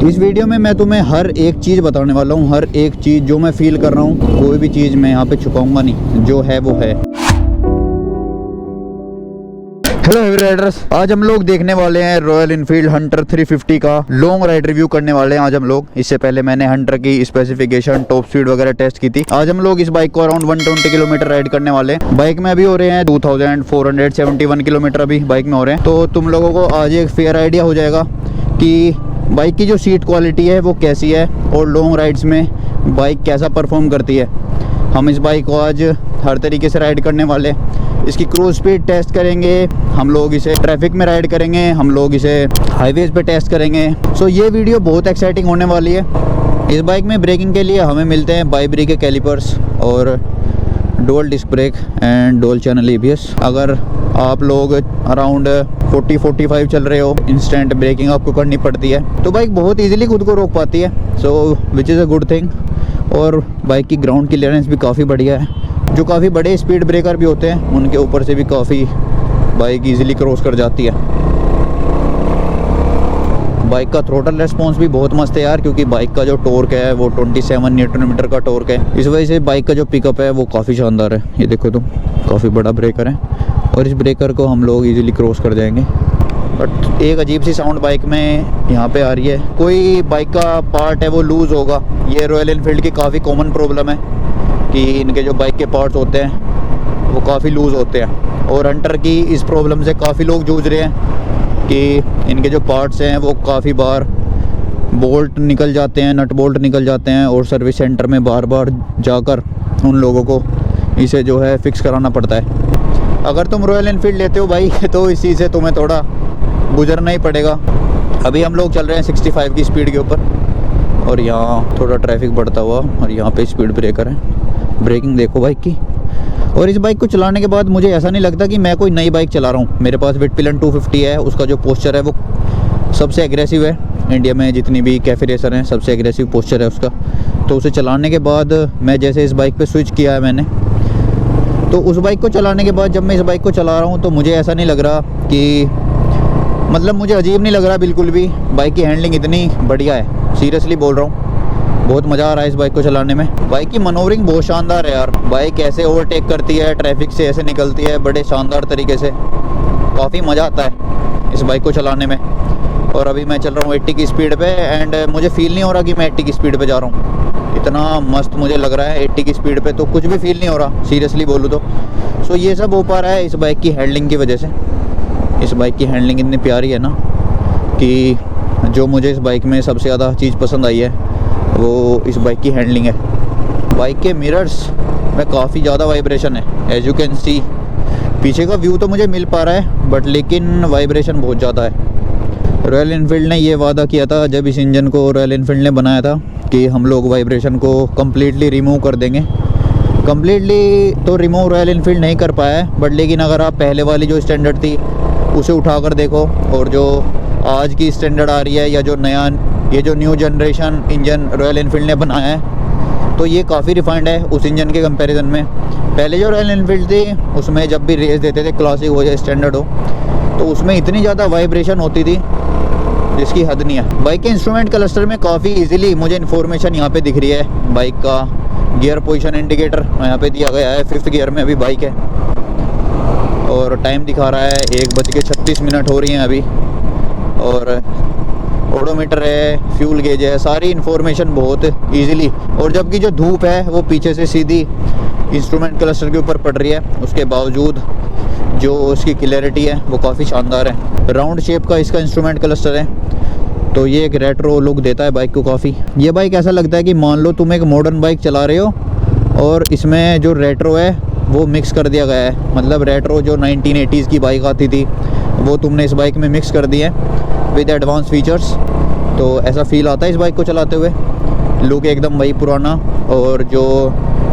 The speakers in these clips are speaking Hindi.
इस वीडियो में मैं तुम्हें हर एक चीज़ बताने वाला हूँ, हर एक चीज़ जो मैं फील कर रहा हूँ। कोई भी चीज़ मैं यहाँ पे छुपाऊंगा नहीं, जो है वो है। हेलो हेवी राइडर्स, आज हम लोग देखने वाले हैं रॉयल इनफील्ड हंटर 350 का लॉन्ग राइड रिव्यू करने वाले हैं आज हम लोग। इससे पहले मैंने हंटर की स्पेसिफिकेशन, टॉप स्पीड वगैरह टेस्ट की थी। आज हम लोग इस बाइक को अराउंड 120 किलोमीटर राइड करने वाले हैं। बाइक में अभी हो रहे हैं 2471 किलोमीटर अभी बाइक में हो रहे हैं। तो तुम लोगों को आज एक फेयर आइडिया हो जाएगा कि बाइक की जो सीट क्वालिटी है वो कैसी है और लॉन्ग राइड्स में बाइक कैसा परफॉर्म करती है। हम इस बाइक को आज हर तरीके से राइड करने वाले हैं। इसकी क्रूज स्पीड टेस्ट करेंगे, हम लोग इसे ट्रैफिक में राइड करेंगे, हम लोग इसे हाईवेज पे टेस्ट करेंगे। सो ये वीडियो बहुत एक्साइटिंग होने वाली है। इस बाइक में ब्रेकिंग के लिए हमें मिलते हैं बाइब्री के कैलिपर्स और dual disc brake and dual channel ABS. अगर आप लोग अराउंड 40-45 चल रहे हो, इंस्टेंट ब्रेकिंग आपको करनी पड़ती है, तो बाइक बहुत इजीली खुद को रोक पाती है। So which is a good thing. और बाइक की ग्राउंड क्लियरेंस भी काफ़ी बढ़िया है। जो काफ़ी बड़े स्पीड ब्रेकर भी होते हैं उनके ऊपर से भी काफ़ी बाइक इजीली क्रॉस कर जाती है। बाइक का थ्रोटल रेस्पॉन्स भी बहुत मस्त है यार, क्योंकि बाइक का जो टॉर्क है वो 27 न्यूटन मीटर का टॉर्क है। इस वजह से बाइक का जो पिकअप है वो काफ़ी शानदार है। ये देखो तुम, काफ़ी बड़ा ब्रेकर है और इस ब्रेकर को हम लोग इजीली क्रॉस कर जाएंगे। बट एक अजीब सी साउंड बाइक में यहाँ पे आ रही है। कोई बाइक का पार्ट है वो लूज़ होगा। ये रॉयल एनफील्ड की काफ़ी कॉमन प्रॉब्लम है कि इनके जो बाइक के पार्ट्स होते हैं वो काफ़ी लूज़ होते हैं। और हंटर की इस प्रॉब्लम से काफ़ी लोग जूझ रहे हैं कि इनके जो पार्ट्स हैं वो काफ़ी बार बोल्ट निकल जाते हैं, नट बोल्ट निकल जाते हैं और सर्विस सेंटर में बार बार जाकर उन लोगों को इसे जो है फिक्स कराना पड़ता है। अगर तुम रॉयल एनफील्ड लेते हो भाई तो इस चीज़ से तुम्हें थोड़ा गुजरना ही पड़ेगा। अभी हम लोग चल रहे हैं 65 की स्पीड के ऊपर और यहाँ थोड़ा ट्रैफिक बढ़ता हुआ और यहाँ पे स्पीड ब्रेकर है। ब्रेकिंग देखो बाइक की। और इस बाइक को चलाने के बाद मुझे ऐसा नहीं लगता कि मैं कोई नई बाइक चला रहा हूँ। मेरे पास विटपिलन 250 है, उसका जो पोस्चर है वो सबसे एग्रेसिव है इंडिया में। जितनी भी कैफे रेसर हैं सबसे एग्रेसिव पोस्चर है उसका। तो उसे चलाने के बाद मैं जैसे इस बाइक पर स्विच किया है मैंने, तो उस बाइक को चलाने के बाद जब मैं इस बाइक को चला रहा हूँ तो मुझे ऐसा नहीं लग रहा कि, मतलब मुझे अजीब नहीं लग रहा बिल्कुल भी। बाइक की हैंडलिंग इतनी बढ़िया है, सीरियसली बोल रहा हूँ। बहुत मज़ा आ रहा है इस बाइक को चलाने में। बाइक की मनोवरिंग बहुत शानदार है यार। बाइक ऐसे ओवरटेक करती है, ट्रैफिक से ऐसे निकलती है बड़े शानदार तरीके से। काफ़ी मज़ा आता है इस बाइक को चलाने में। और अभी मैं चल रहा हूँ 80 की स्पीड पे एंड मुझे फील नहीं हो रहा कि मैं 80 की स्पीड पे जा रहा हूँ। इतना मस्त मुझे लग रहा है 80 की स्पीड पे, तो कुछ भी फील नहीं हो रहा सीरियसली बोलूँ तो। सो ये सब हो पा रहा है इस बाइक की हैंडलिंग की वजह से। इस बाइक की हैंडलिंग इतनी प्यारी है ना कि जो मुझे इस बाइक में सबसे ज़्यादा चीज़ पसंद आई है वो इस बाइक की हैंडलिंग है। बाइक के मिरर्स में काफ़ी ज़्यादा वाइब्रेशन है, एज यू कैन सी। पीछे का व्यू तो मुझे मिल पा रहा है बट लेकिन वाइब्रेशन बहुत ज़्यादा है। रॉयल एनफील्ड ने ये वादा किया था जब इस इंजन को रॉयल एनफील्ड ने बनाया था कि हम लोग वाइब्रेशन को कम्प्लीटली रिमूव कर देंगे। कम्प्लीटली तो रिमूव रॉयल एनफील्ड नहीं कर पाया है, बट लेकिन अगर आप पहले वाली जो स्टैंडर्ड थी उसे उठाकर देखो और जो आज की स्टैंडर्ड आ रही है या जो नया ये जो new generation engine royal Enfield ने बनाया है, तो ये काफ़ी रिफाइंड है उस इंजन के कंपैरिजन में। पहले जो रॉयल एनफील्ड थी उसमें जब भी रेस देते थे, क्लासिक हो या स्टैंडर्ड हो, तो उसमें इतनी ज़्यादा वाइब्रेशन होती थी जिसकी हद नहीं है। बाइक के इंस्ट्रूमेंट क्लस्टर में काफ़ी इजीली मुझे इन्फॉर्मेशन यहाँ पे दिख रही है। बाइक का गियर पोजीशन इंडिकेटर यहाँ पे दिया गया है, 5th गियर में अभी बाइक है और टाइम दिखा रहा है 1:36 हो रही हैं अभी। और ओडोमीटर है, फ्यूल गेज है, सारी इन्फॉर्मेशन बहुत इजीली। और जबकि जो धूप है वो पीछे से सीधी इंस्ट्रूमेंट क्लस्टर के ऊपर पड़ रही है, उसके बावजूद जो उसकी क्लैरिटी है वो काफ़ी शानदार है। राउंड शेप का इसका इंस्ट्रूमेंट क्लस्टर है, तो ये एक रेट्रो लुक देता है बाइक को काफ़ी। ये बाइक ऐसा लगता है कि मान लो तुम एक मॉडर्न बाइक चला रहे हो और इसमें जो रेट्रो है वो मिक्स कर दिया गया है। मतलब रेट्रो जो 1980s की बाइक आती थी वो तुमने इस बाइक में मिक्स कर दी है विद एडवांस फीचर्स। तो ऐसा फील आता है इस बाइक को चलाते हुए। लुक एकदम वही पुराना और जो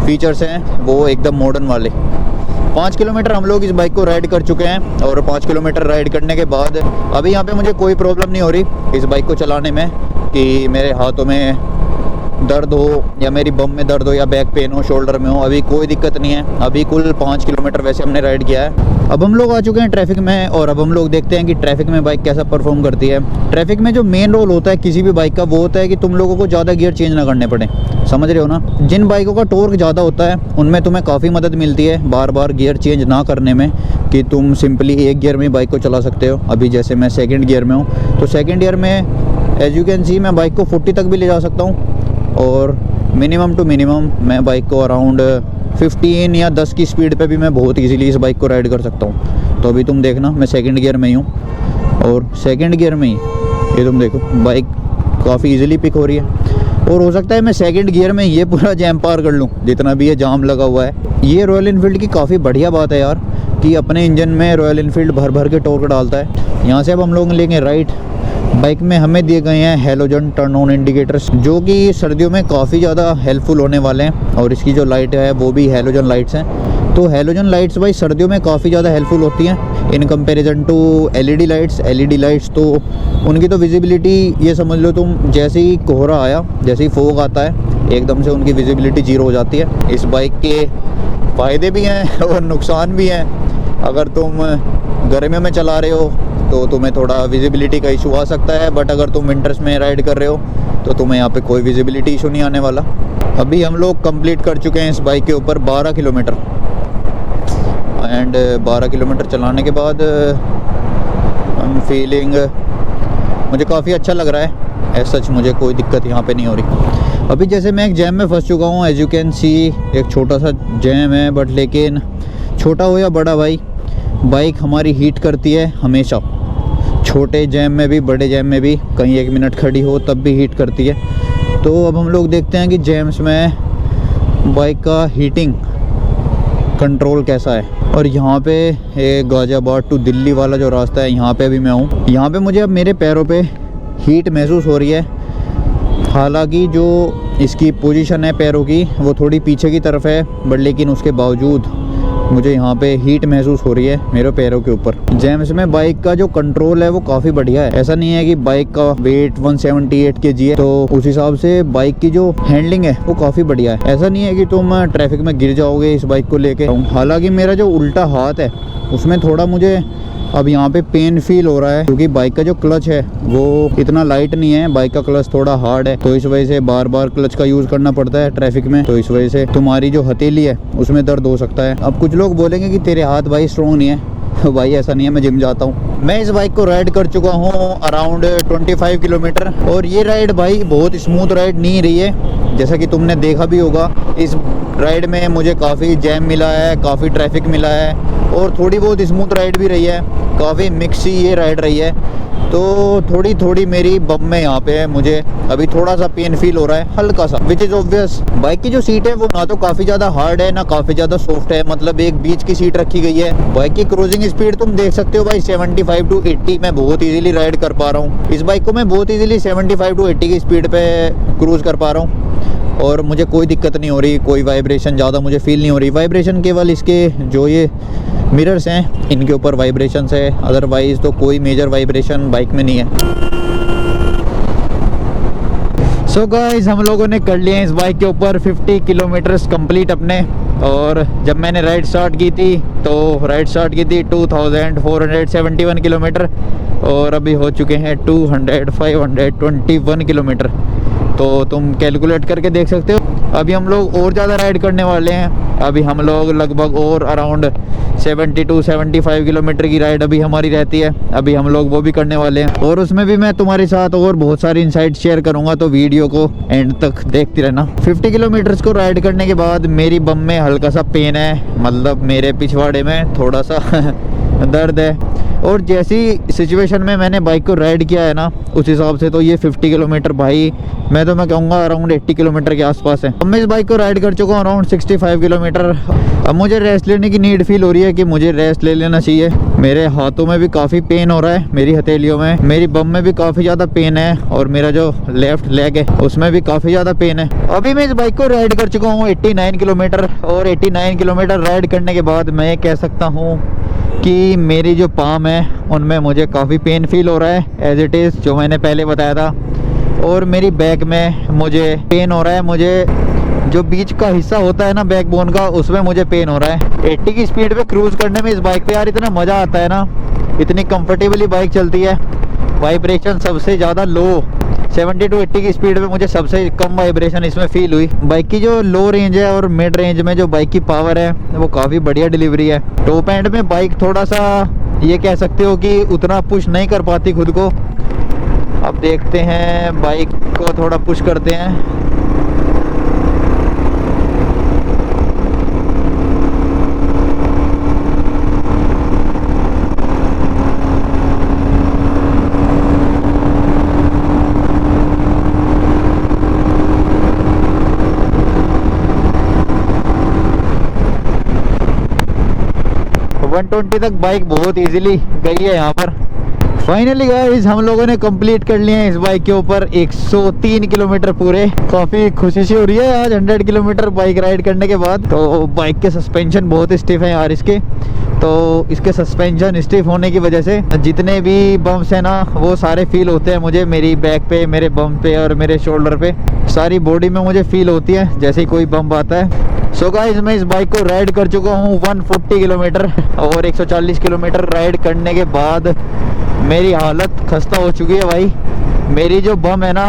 फीचर्स हैं वो एकदम मॉडर्न वाले। 5 किलोमीटर हम लोग इस बाइक को राइड कर चुके हैं और 5 किलोमीटर राइड करने के बाद अभी यहाँ पे मुझे कोई प्रॉब्लम नहीं हो रही इस बाइक को चलाने में कि मेरे हाथों में दर्द हो या मेरी बम में दर्द हो या बैक पेन हो, शोल्डर में हो, अभी कोई दिक्कत नहीं है। अभी कुल 5 किलोमीटर वैसे हमने राइड किया है। अब हम लोग आ चुके हैं ट्रैफिक में और अब हम लोग देखते हैं कि ट्रैफिक में बाइक कैसा परफॉर्म करती है। ट्रैफिक में जो मेन रोल होता है किसी भी बाइक का वो होता है कि तुम लोगों को ज़्यादा गियर चेंज ना करने पड़े। समझ रहे हो ना? जिन बाइकों का टॉर्क ज़्यादा होता है उनमें तुम्हें काफ़ी मदद मिलती है बार बार गियर चेंज ना करने में, कि तुम सिंपली एक गियर में बाइक को चला सकते हो। अभी जैसे मैं सेकंड गियर में हूँ तो सेकंड गियर में एज यू कैन सी मैं बाइक को 40 तक भी ले जा सकता हूँ और मिनिमम टू मिनिमम मैं बाइक को अराउंड 15 या 10 की स्पीड पे भी मैं बहुत इजीली इस बाइक को राइड कर सकता हूँ। तो अभी तुम देखना मैं सेकंड गियर में ही हूँ और सेकंड गियर में ही ये तुम देखो बाइक काफ़ी इजीली पिक हो रही है। और हो सकता है मैं सेकंड गियर में ये पूरा जैम पार कर लूँ जितना भी ये जाम लगा हुआ है। ये रॉयल इनफील्ड की काफ़ी बढ़िया बात है यार कि अपने इंजन में रॉयल इनफील्ड भर भर के टॉर्क डालता है। यहाँ से अब हम लोग लेंगे राइट। बाइक में हमें दिए गए हैं हैलोजन टर्न ऑन इंडिकेटर्स जो कि सर्दियों में काफ़ी ज़्यादा हेल्पफुल होने वाले हैं और इसकी जो लाइट है वो भी हैलोजन लाइट्स हैं। तो हैलोजन लाइट्स भाई सर्दियों में काफ़ी ज़्यादा हेल्पफुल होती हैं in comparison to LED lights. LED lights तो उनकी तो विजिबिलिटी ये समझ लो तुम, जैसे ही कोहरा आया, जैसे ही फोग आता है एकदम से उनकी विजिबिलिटी जीरो हो जाती है। इस बाइक के फ़ायदे भी हैं और नुकसान भी हैं। अगर तुम गर्मियों में चला रहे हो तो तुम्हें थोड़ा विजिबिलिटी का इशू आ सकता है, बट अगर तुम विंटर्स में राइड कर रहे हो तो तुम्हें यहाँ पे कोई विजिबिलिटी इशू नहीं आने वाला। अभी हम लोग कंप्लीट कर चुके हैं इस बाइक के ऊपर 12 किलोमीटर एंड 12 किलोमीटर चलाने के बाद फीलिंग मुझे काफ़ी अच्छा लग रहा है। एज सच मुझे कोई दिक्कत यहाँ पे नहीं हो रही। अभी जैसे मैं एक जैम में फंस चुका हूँ, एज यू कैन सी एक छोटा सा जैम है, बट लेकिन छोटा हो या बड़ा भाई बाइक हमारी हीट करती है हमेशा। छोटे जैम में भी बड़े जैम में भी कहीं 1 मिनट खड़ी हो तब भी हीट करती है। तो अब हम लोग देखते हैं कि जैम्स में बाइक का हीटिंग कंट्रोल कैसा है। और यहाँ पे गाज़ियाबाद टू दिल्ली वाला जो रास्ता है यहाँ पे अभी मैं हूँ। यहाँ पे मुझे अब मेरे पैरों पे हीट महसूस हो रही है। हालांकि जो इसकी पोजीशन है पैरों की वो थोड़ी पीछे की तरफ है, बट लेकिन उसके बावजूद मुझे यहाँ पे हीट महसूस हो रही है मेरे पैरों के ऊपर। जैम्स में बाइक का जो कंट्रोल है वो काफ़ी बढ़िया है। ऐसा नहीं है कि बाइक का वेट 178 kg है तो उस हिसाब से बाइक की जो हैंडलिंग है वो काफ़ी बढ़िया है। ऐसा नहीं है कि तुम ट्रैफिक में गिर जाओगे इस बाइक को लेके। हालांकि मेरा जो उल्टा हाथ है उसमें थोड़ा मुझे अब यहाँ पे पेन फील हो रहा है क्योंकि बाइक का जो क्लच है वो इतना लाइट नहीं है। बाइक का क्लच थोड़ा हार्ड है तो इस वजह से बार बार क्लच का यूज़ करना पड़ता है ट्रैफिक में। तो इस वजह से तुम्हारी जो हथेली है उसमें दर्द हो सकता है। अब कुछ लोग बोलेंगे कि तेरे हाथ भाई स्ट्रॉन्ग नहीं है। भाई ऐसा नहीं है, मैं जिम जाता हूँ। मैं इस बाइक को राइड कर चुका हूँ अराउंड 25 किलोमीटर और ये राइड भाई बहुत स्मूथ राइड नहीं रही है। जैसा कि तुमने देखा भी होगा इस राइड में मुझे काफ़ी जैम मिला है, काफ़ी ट्रैफिक मिला है और थोड़ी बहुत स्मूथ राइड भी रही है। काफ़ी मिक्सी ये राइड रही है तो थोड़ी थोड़ी मेरी बम में यहाँ पे है। मुझे अभी थोड़ा सा पेन फील हो रहा है हल्का सा, विच इज़ ऑब्वियस। बाइक की जो सीट है वो ना तो काफ़ी ज़्यादा हार्ड है ना काफ़ी ज़्यादा सॉफ्ट है, मतलब एक बीच की सीट रखी गई है। बाइक की क्रूजिंग स्पीड तुम देख सकते हो भाई 75 to 80 मैं बहुत इजीली राइड कर पा रहा हूँ। इस बाइक को मैं बहुत इजीली 75 to 80 की स्पीड पे क्रूज कर पा रहा हूँ और मुझे कोई दिक्कत नहीं हो रही। कोई वाइब्रेशन ज़्यादा मुझे फील नहीं हो रही। वाइब्रेशन केवल इसके जो ये मिरर्स हैं इनके ऊपर वाइब्रेशंस है, अदरवाइज़ तो कोई मेजर वाइब्रेशन बाइक में नहीं है। सो गाइस हम लोगों ने कर लिए हैं इस बाइक के ऊपर 50 किलोमीटर्स कंप्लीट अपने। और जब मैंने राइड स्टार्ट की थी तो राइड स्टार्ट की थी 2471 किलोमीटर और अभी हो चुके हैं 521 किलोमीटर। तो तुम कैलकुलेट करके देख सकते हो। अभी हम लोग और ज़्यादा राइड करने वाले हैं। अभी हम लोग लगभग और अराउंड 70 to 75 किलोमीटर की राइड अभी हमारी रहती है। अभी हम लोग वो भी करने वाले हैं और उसमें भी मैं तुम्हारे साथ और बहुत सारी इनसाइट शेयर करूंगा, तो वीडियो को एंड तक देखती रहना। 50 किलोमीटर्स को राइड करने के बाद मेरी बम में हल्का सा पेन है, मतलब मेरे पिछवाड़े में थोड़ा सा दर्द है। और जैसी सिचुएशन में मैंने बाइक को राइड किया है ना उस हिसाब से तो ये 50 किलोमीटर भाई मैं कहूँगा अराउंड 80 किलोमीटर के आसपास है। अब मैं इस बाइक को राइड कर चुका हूँ अराउंड 65 किलोमीटर। अब मुझे रेस्ट लेने की नीड फील हो रही है कि मुझे रेस्ट ले लेना चाहिए। मेरे हाथों में भी काफ़ी पेन हो रहा है, मेरी हथेलियों में, मेरी बम में भी काफ़ी ज़्यादा पेन है और मेरा जो लेफ्ट लेग है उसमें भी काफ़ी ज़्यादा पेन है। अभी मैं इस बाइक को राइड कर चुका हूँ 89 किलोमीटर और 89 किलोमीटर राइड करने के बाद मैं कह सकता हूँ कि मेरी जो पाम है उनमें मुझे काफ़ी पेन फील हो रहा है एज इट इज़, जो मैंने पहले बताया था। और मेरी बैक में मुझे पेन हो रहा है। मुझे जो बीच का हिस्सा होता है ना बैकबोन का, उसमें मुझे पेन हो रहा है। 80 की स्पीड पे क्रूज करने में इस बाइक पे यार इतना मज़ा आता है ना, इतनी कंफर्टेबली बाइक चलती है। वाइब्रेशन सबसे ज़्यादा लो 70 to 80 की स्पीड पे मुझे सबसे कम वाइब्रेशन इसमें फील हुई। बाइक की जो लो रेंज है और मिड रेंज में जो बाइक की पावर है वो काफ़ी बढ़िया डिलीवरी है। टॉप एंड में बाइक थोड़ा सा ये कह सकते हो कि उतना पुश नहीं कर पाती खुद को। अब देखते हैं, बाइक को थोड़ा पुश करते हैं। 120 तक बाइक बहुत इजीली गई है यहाँ पर। फाइनली गाइस हम लोगों ने कंप्लीट कर लिए हैं इस बाइक के ऊपर 103 किलोमीटर पूरे। काफ़ी खुशी सी हो रही है आज 100 किलोमीटर बाइक राइड करने के बाद। तो बाइक के सस्पेंशन बहुत स्टिफ हैं यार इसके। तो इसके सस्पेंशन स्टिफ होने की वजह से जितने भी बम्प्स हैं ना वो सारे फील होते हैं मुझे, मेरी बैक पे, मेरे बम्प पे और मेरे शोल्डर पे, सारी बॉडी में मुझे फील होती है जैसे ही कोई बम्प आता है। सो गाइस मैं इस बाइक को राइड कर चुका हूँ 140 किलोमीटर और 140 किलोमीटर राइड करने के बाद मेरी हालत खस्ता हो चुकी है भाई। मेरी जो बम है ना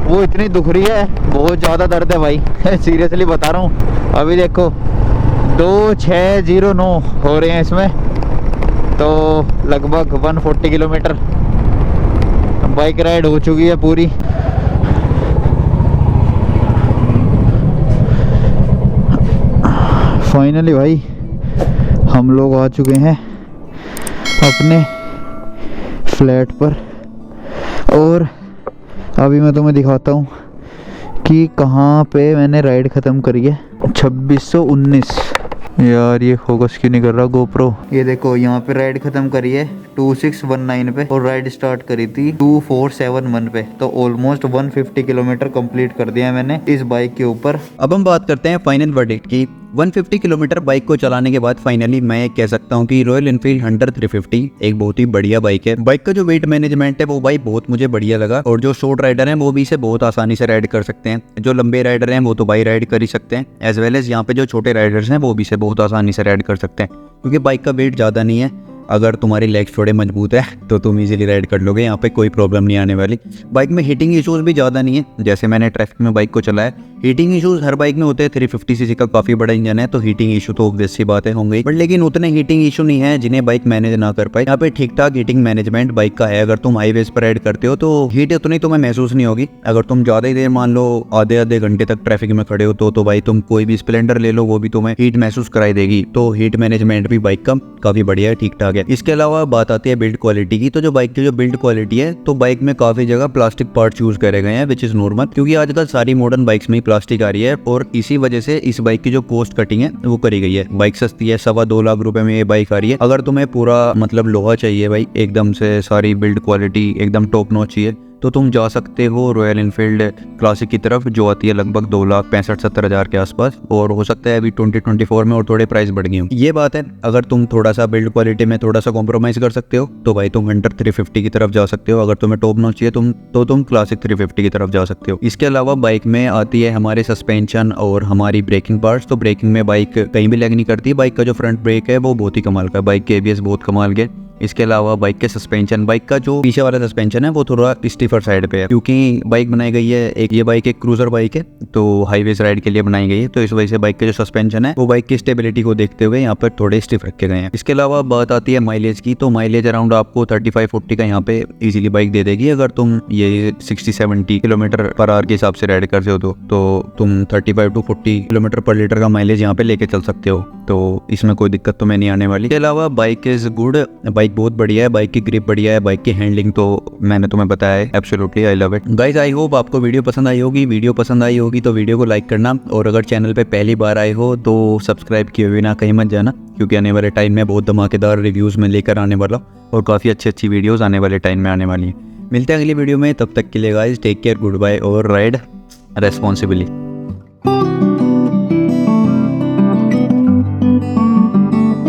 वो इतनी दुख रही है, बहुत ज़्यादा दर्द है भाई सीरियसली बता रहा हूँ। अभी देखो 2609 हो रहे हैं इसमें, तो लगभग 140 किलोमीटर बाइक राइड हो चुकी है पूरी। फाइनली भाई हम लोग आ चुके हैं अपने फ्लैट पर और अभी मैं तुम्हें दिखाता हूँ कि कहाँ पे मैंने राइड ख़त्म करी है। 2619 यार ये फोकस क्यों नहीं कर रहा गोप्रो। ये देखो यहाँ पे राइड ख़त्म करी है 2619 पे और राइड स्टार्ट करी थी 2471 पे। तो ऑलमोस्ट 150 किलोमीटर कंप्लीट कर दिया मैंने इस बाइक के ऊपर। अब हम बात करते हैं फाइनल वर्डिक्ट की। 150 किलोमीटर बाइक को चलाने के बाद फाइनली मैं कह सकता हूँ कि रॉयल एनफील्ड हंटर 350 एक बहुत ही बढ़िया बाइक है। बाइक का जो वेट मैनेजमेंट है वो भाई बहुत मुझे बढ़िया लगा और जो शॉर्ट राइडर हैं वो भी इसे बहुत आसानी से राइड कर सकते हैं। जो लंबे राइडर हैं वो तो भाई राइड कर ही सकते हैं, एज वेल एज यहाँ पे जो छोटे राइडर्स हैं वो भी इसे बहुत आसानी से राइड कर सकते हैं क्योंकि बाइक का वेट ज़्यादा नहीं है। अगर तुम्हारी लेग्स थोड़े मजबूत है तो तुम इजीली राइड कर लोगे, यहाँ पे कोई प्रॉब्लम नहीं आने वाली। बाइक में हीटिंग इश्यूज भी ज़्यादा नहीं है, जैसे मैंने ट्रैफिक में बाइक को चलाया। हीटिंग इश्यूज हर बाइक में होते हैं, 350 सीसी का काफ़ी बड़ा इंजन है तो हीटिंग इशू तो ऑब्वियस सी बातें होंगी, बट लेकिन उतने हीटिंग इशू नहीं है जिन्हें बाइक मैनेज ना कर पाए। यहाँ पे ठीक ठाक हीटिंग मैनेजमेंट बाइक का है। अगर तुम हाईवेज पर राइड करते हो तो हीट उतनी तुम्हें महसूस नहीं होगी। अगर तुम ज़्यादा ही देर मान लो आधे घंटे तक ट्रैफिक में खड़े हो तो भाई तुम कोई भी स्प्लेंडर ले लो वो भी तुम्हें हीट महसूस कराई देगी। तो हीट मैनेजमेंट भी बाइक का काफ़ी बढ़िया है, ठीक ठाक है। इसके अलावा बात आती है बिल्ड क्वालिटी की, तो जो बाइक की जो बिल्ड क्वालिटी है तो बाइक में काफ़ी जगह प्लास्टिक पार्ट्स यूज करे गए हैं विच इज़ नॉर्मल, क्योंकि आजकल सारी मॉडर्न बाइक्स में ही प्लास्टिक आ रही है और इसी वजह से इस बाइक की जो कॉस्ट कटिंग है वो करी गई है। बाइक सस्ती है, 2.25 लाख रुपए में ये बाइक आ रही है। अगर तुम्हें पूरा मतलब लोहा चाहिए भाई, एकदम से सारी बिल्ड क्वालिटी एकदम टॉप नॉच चाहिए तो तुम जा सकते हो रॉयल एनफील्ड क्लासिक की तरफ, जो आती है लगभग 2,65,70,000 के आसपास, और हो सकता है अभी 2024 में और थोड़े प्राइस बढ़ गए हो। ये बात है, अगर तुम थोड़ा सा बिल्ड क्वालिटी में थोड़ा सा कॉम्प्रोमाइज कर सकते हो तो भाई तुम हंटर 350 की तरफ जा सकते हो। अगर तुम्हें टॉप नॉच चाहिए तुम क्लासिक 350 की तरफ जा सकते हो। इसके अलावा बाइक में आती है हमारे सस्पेंशन और हमारी ब्रेकिंग पार्ट्स। तो ब्रेकिंग में बाइक कहीं भी लैग नहीं करती। बाइक का जो फ्रंट ब्रेक है वो बहुत ही कमाल का है, बाइक के ABS बहुत कमाल के। इसके अलावा बाइक के सस्पेंशन, बाइक का जो पीछे वाला सस्पेंशन है वो थोड़ा स्टीफर साइड पे है क्योंकि बाइक बनाई गई है ये बाइक एक क्रूजर बाइक है तो हाईवेज राइड के लिए बनाई गई है, तो इस वजह से बाइक के जो सस्पेंशन है वो बाइक की स्टेबिलिटी को देखते हुए यहाँ पर थोड़े स्टिफ रखे गए हैं। इसके अलावा बात आती है माइलेज की, तो माइलेज अराउंड आपको 35-40 का यहाँ पे इजीली बाइक दे देगी। अगर तुम ये 60-70 किलोमीटर पर आवर के हिसाब से राइड करते हो तो तुम 35 to 40 किलोमीटर पर लीटर का माइलेज यहाँ पे लेके चल सकते हो, तो इसमें कोई दिक्कत तुम्हें नहीं आने वाली। इसके अलावा बाइक इज गुड, बाइक बहुत बढ़िया है, बाइक की ग्रिप बढ़िया है, बाइक की हैंडलिंग तो मैंने तुम्हें बताया है, absolutely I love it. Guys I hope आपको वीडियो पसंद आई होगी। वीडियो पसंद आई होगी तो वीडियो को लाइक करना, और अगर चैनल पे पहली बार आए हो तो सब्सक्राइब किए हुए ना कहीं मत जाना, क्योंकि आने वाले टाइम में बहुत धमाकेदार रिव्यूज़ में लेकर आने वाला और काफ़ी अच्छी वीडियोज़ आने वाले टाइम में आने वाली हैं। मिलते हैं अगली वीडियो में, तब तक के लिए guys take care, good bye और राइड रेस्पॉन्सिबली।